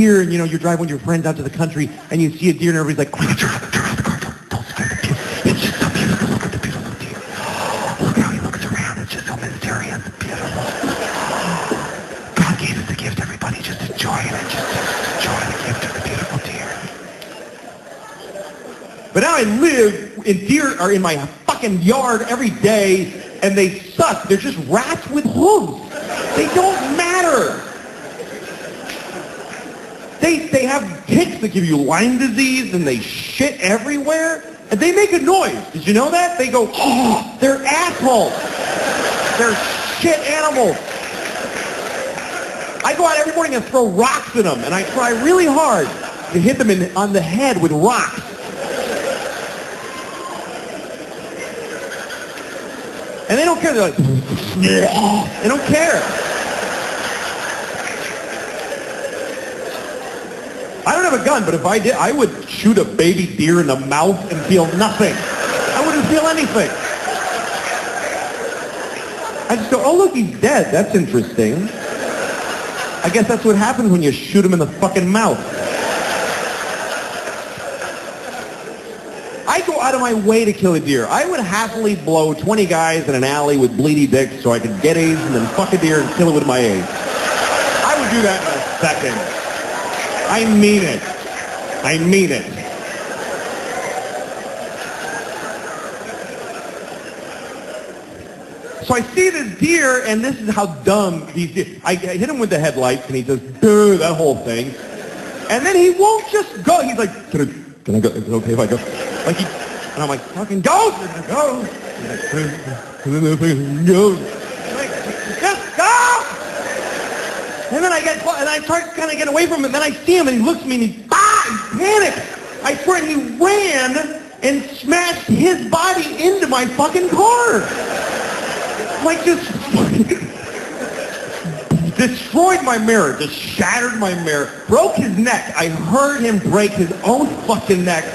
deer, and you're driving with your friends out to the country, and you see a deer, and everybody's like, oh my God, turn off the car, don't scare the deer. It's just so beautiful. Look at the beautiful deer. Look how he looks around. It's just so mysterious and beautiful. God gave us the gift, everybody. Just enjoy it. Just enjoy the gift of the beautiful deer. But now I live, and deer are in my fucking yard every day, and they suck. They're just rats with hooves. They don't matter. They have ticks that give you Lyme disease, and they shit everywhere, and they make a noise. Did you know that? They go, oh, they're assholes. They're shit animals. I go out every morning and throw rocks at them, and I try really hard to hit them on the head with rocks. And they don't care. They're like, they don't care. I don't have a gun, but if I did, I would shoot a baby deer in the mouth and feel nothing. I wouldn't feel anything. I just go, oh, look, he's dead. That's interesting. I guess that's what happens when you shoot him in the fucking mouth. I go out of my way to kill a deer. I would happily blow 20 guys in an alley with bleedy dicks so I could get AIDS and then fuck a deer and kill it with my AIDS. I would do that in a second. I mean it. I mean it. So I see this deer, and this is how dumb these deer. I hit him with the headlights, and he says, dude, that whole thing. And then he won't just go. He's like, can I go? Is it okay if I go? Like and I'm like, fucking go! Go! Go! Just go! And then I start kind of getting away from him, and then I see him, and he looks at me, and he panics. I swear, he ran and smashed his body into my fucking car. Like, just destroyed my mirror, just shattered my mirror, broke his neck. I heard him break his own fucking neck,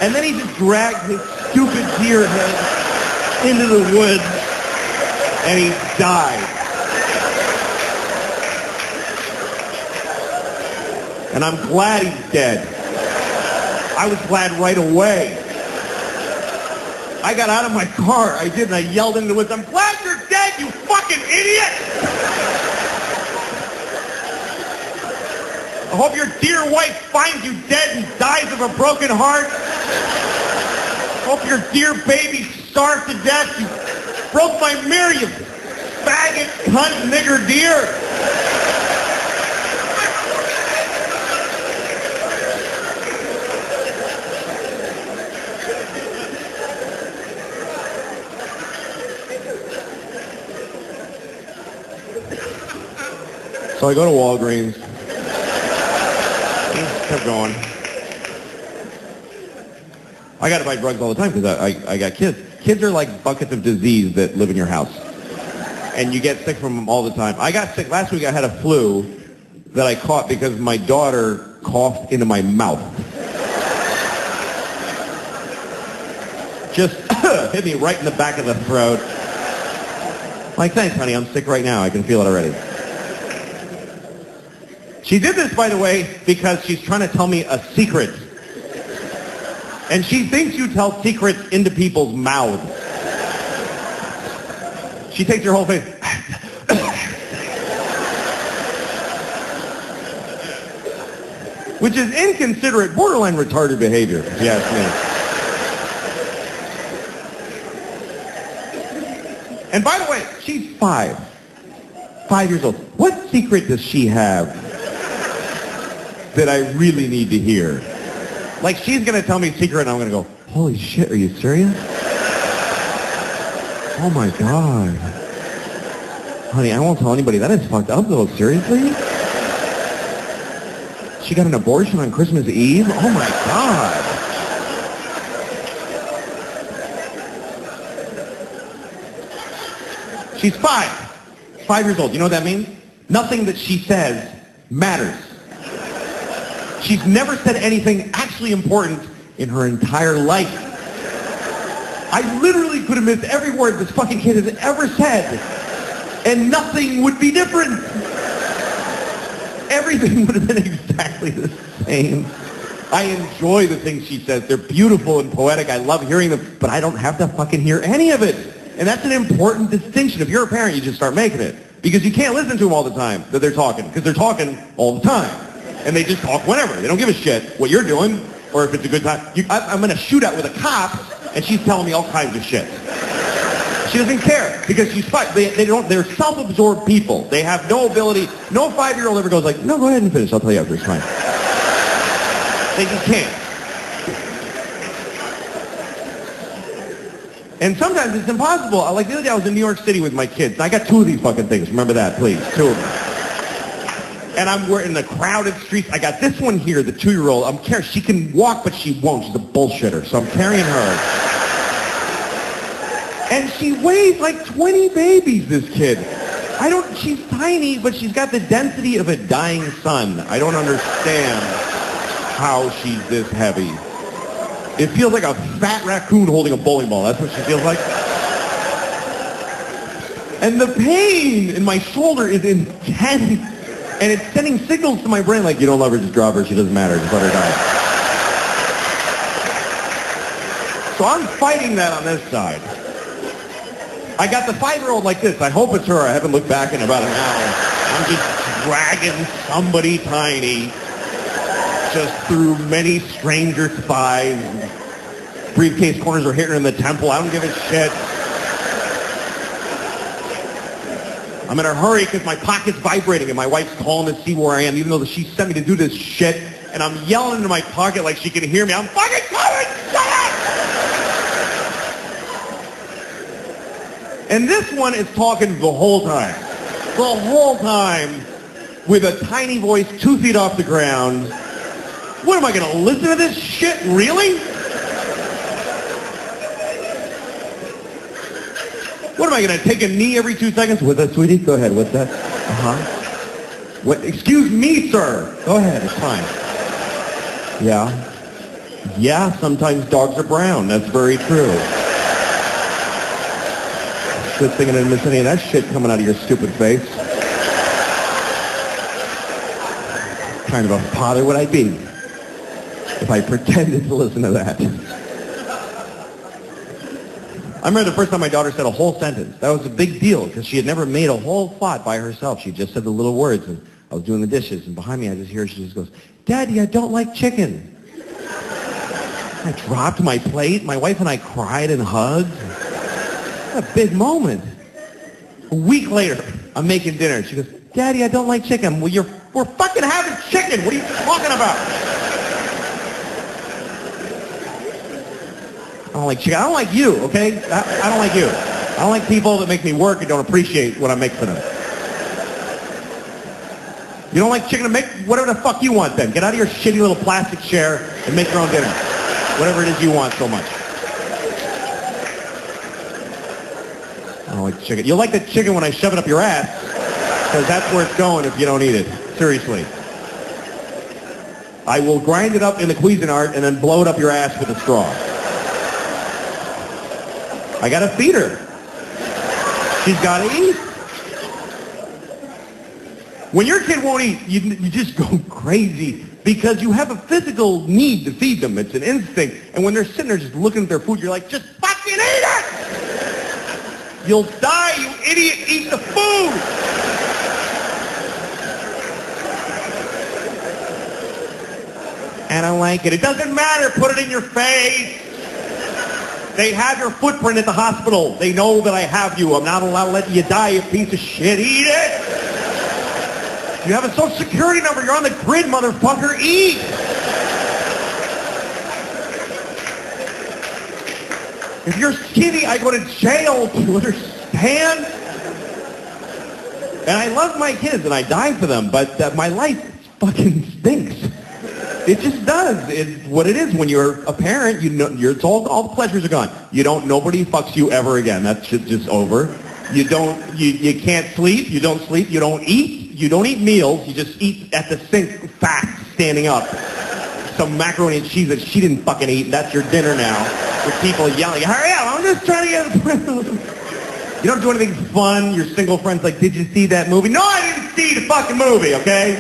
and then he just dragged his stupid deer head into the woods, and he died. And I'm glad he's dead. I was glad right away. I got out of my car, I did, and I yelled into the woods, I'm glad you're dead, you fucking idiot! I hope your dear wife finds you dead and dies of a broken heart. I hope your dear baby starved to death. You broke my mirror, you faggot, cunt, nigger deer. So I go to Walgreens. Kept going. I got to buy drugs all the time because I got kids. Kids are like buckets of disease that live in your house. And you get sick from them all the time. I got sick. Last week I had a flu that I caught because my daughter coughed into my mouth. Just hit me right in the back of the throat. Like, thanks, honey. I'm sick right now. I can feel it already. She did this, by the way, because she's trying to tell me a secret. And she thinks you tell secrets into people's mouths. She takes her whole face. Which is inconsiderate, borderline retarded behavior, if you ask me. And by the way, she's 5 years old. What secret does she have that I really need to hear? Like, she's going to tell me a secret, and I'm going to go, holy shit, are you serious? Oh, my God. Honey, I won't tell anybody. That is fucked up, though. Seriously? She got an abortion on Christmas Eve? Oh, my God. She's 5 years old. You know what that means? Nothing that she says matters. She's never said anything actually important in her entire life. I literally could have missed every word this fucking kid has ever said, and nothing would be different. everything would have been exactly the same. I enjoy the things she says. They're beautiful and poetic. I love hearing them, but I don't have to fucking hear any of it. And that's an important distinction. If you're a parent, you just start making it. Because you can't listen to them all the time that they're talking. Because they're talking all the time. And they just talk whenever. They don't give a shit what you're doing or if it's a good time. I'm in a shootout with a cop, and she's telling me all kinds of shit. She doesn't care because she's fine. They're self-absorbed people. They have no ability. No 5-year-old ever goes like, no, go ahead and finish. I'll tell you after. It's fine. They just can't. And sometimes it's impossible. Like the other day I was in New York City with my kids. And I got 2 of these fucking things. Remember that, please. 2 of them. And we're in the crowded streets. I got this one here, the 2-year-old. I'm carrying. She can walk, but she won't. She's a bullshitter. So I'm carrying her. And she weighs like 20 babies, this kid. She's tiny, but she's got the density of a dying sun. I don't understand how she's this heavy. It feels like a fat raccoon holding a bowling ball. That's what she feels like. And the pain in my shoulder is intense. And it's sending signals to my brain like, you don't love her, just drop her. She doesn't matter. Just let her die. So I'm fighting that on this side. I got the 5-year-old like this. I hope it's her. I haven't looked back in about an hour. I'm just dragging somebody tiny just through many stranger thighs. Briefcase corners are hitting her in the temple. I don't give a shit. I'm in a hurry because my pocket's vibrating and my wife's calling to see where I am, even though she sent me to do this shit. And I'm yelling into my pocket like she can hear me. I'm fucking coming! Shut up! And this one is talking the whole time. The whole time with a tiny voice 2 feet off the ground. What, am I going to listen to this shit? Really? What, am I going to take a knee every 2 seconds? What's that, sweetie? Go ahead. What's that? Uh-huh. What? Excuse me, sir. Go ahead. It's fine. Yeah. Yeah, sometimes dogs are brown. That's very true. Good thing I didn't miss any of that shit coming out of your stupid face. What kind of a father would I be if I pretended to listen to that? I remember the first time my daughter said a whole sentence. That was a big deal because she had never made a whole thought by herself. She just said the little words, and I was doing the dishes, and behind me I just hear her, she just goes, Daddy, I don't like chicken. I dropped my plate. My wife and I cried and hugged. What a big moment. A week later, I'm making dinner. She goes, Daddy, I don't like chicken. Well, we're fucking having chicken. What are you talking about? I don't like chicken. I don't like you, okay? I don't like you. I don't like people that make me work and don't appreciate what I make for them. You don't like chicken? Make whatever the fuck you want then. Get out of your shitty little plastic chair and make your own dinner. Whatever it is you want so much. I don't like chicken. You'll like the chicken when I shove it up your ass, because that's where it's going if you don't eat it. Seriously. I will grind it up in the Cuisinart and then blow it up your ass with a straw. I gotta feed her. She's gotta eat. When your kid won't eat, you just go crazy because you have a physical need to feed them. It's an instinct. And when they're sitting there just looking at their food, you're like, just fucking eat it! You'll die, you idiot! Eat the food! And I like it. It doesn't matter. Put it in your face. They have your footprint at the hospital. They know that I have you. I'm not allowed to let you die, you piece of shit. Eat it! You have a social security number. You're on the grid, motherfucker. Eat! If you're skinny, I go to jail. Do you understand? And I love my kids, and I die for them, but my life fucking stinks. It just does. It's what it is. When you're a parent, you know, it's all the pleasures are gone. Nobody fucks you ever again. That shit's just over. You can't sleep. You don't sleep. You don't eat. You don't eat meals. You just eat at the sink, fast, standing up. Some macaroni and cheese that she didn't fucking eat. And that's your dinner now. With people yelling, hurry up, I'm just trying to get... You don't do anything fun. Your single friend's like, did you see that movie? No, I didn't see the fucking movie, okay?